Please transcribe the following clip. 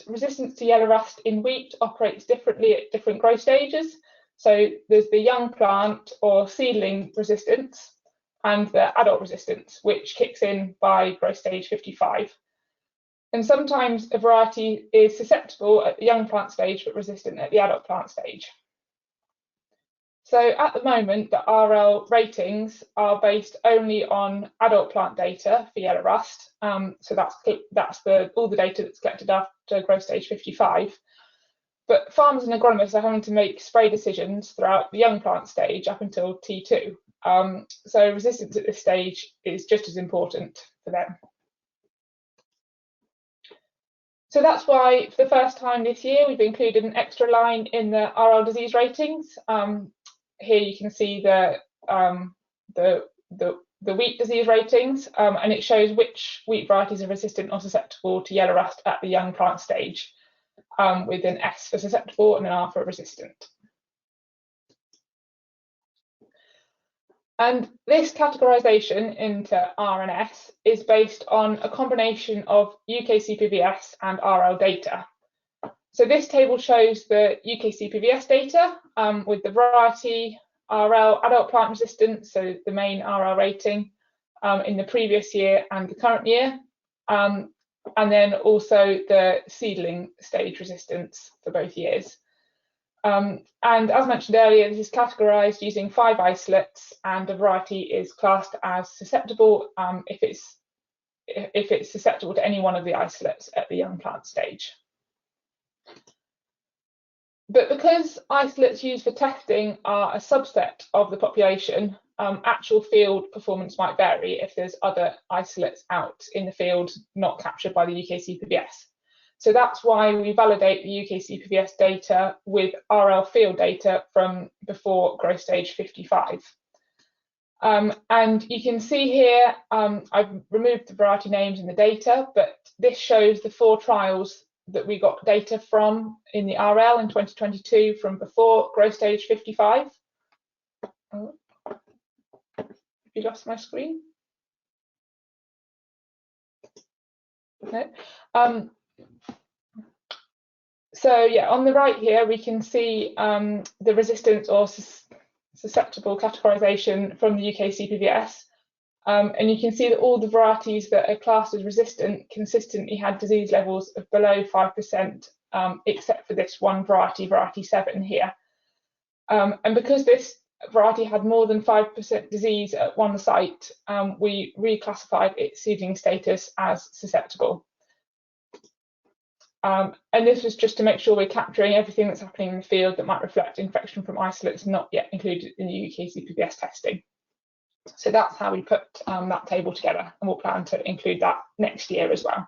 resistance to yellow rust in wheat operates differently at different growth stages. So there's the young plant or seedling resistance and the adult resistance, which kicks in by growth stage 55. And sometimes a variety is susceptible at the young plant stage but resistant at the adult plant stage. So at the moment, the RL ratings are based only on adult plant data for yellow rust. So that's all the data that's collected after growth stage 55. But farmers and agronomists are having to make spray decisions throughout the young plant stage up until T2. So resistance at this stage is just as important for them. So that's why for the first time this year, we've included an extra line in the RL disease ratings. Here you can see the wheat disease ratings, and it shows which wheat varieties are resistant or susceptible to yellow rust at the young plant stage, with an S for susceptible and an R for resistant. And this categorisation into R and S is based on a combination of UKCPVS and RL data. So this table shows the UKCPVS data with the variety, RL, adult plant resistance, so the main RL rating in the previous year and the current year, and then also the seedling stage resistance for both years. And as mentioned earlier, this is categorised using 5 isolates, and a variety is classed as susceptible if it's susceptible to any one of the isolates at the young plant stage. But because isolates used for testing are a subset of the population, actual field performance might vary if there's other isolates out in the field not captured by the UKCPVS. So that's why we validate the UKCPVS data with RL field data from before growth stage 55. And you can see here, I've removed the variety names in the data, but this shows the 4 trials that we got data from in the RL in 2022 from before growth stage 55. Oh, have you lost my screen? No. So yeah, on the right here, we can see the resistance or susceptible categorisation from the UKCPVS. And you can see that all the varieties that are classed as resistant consistently had disease levels of below 5%, except for this one variety, variety 7 here. And because this variety had more than 5% disease at one site, we reclassified its seedling status as susceptible. And this was just to make sure we're capturing everything that's happening in the field that might reflect infection from isolates not yet included in the UKCPVS testing. So that's how we put that table together, and we'll plan to include that next year as well.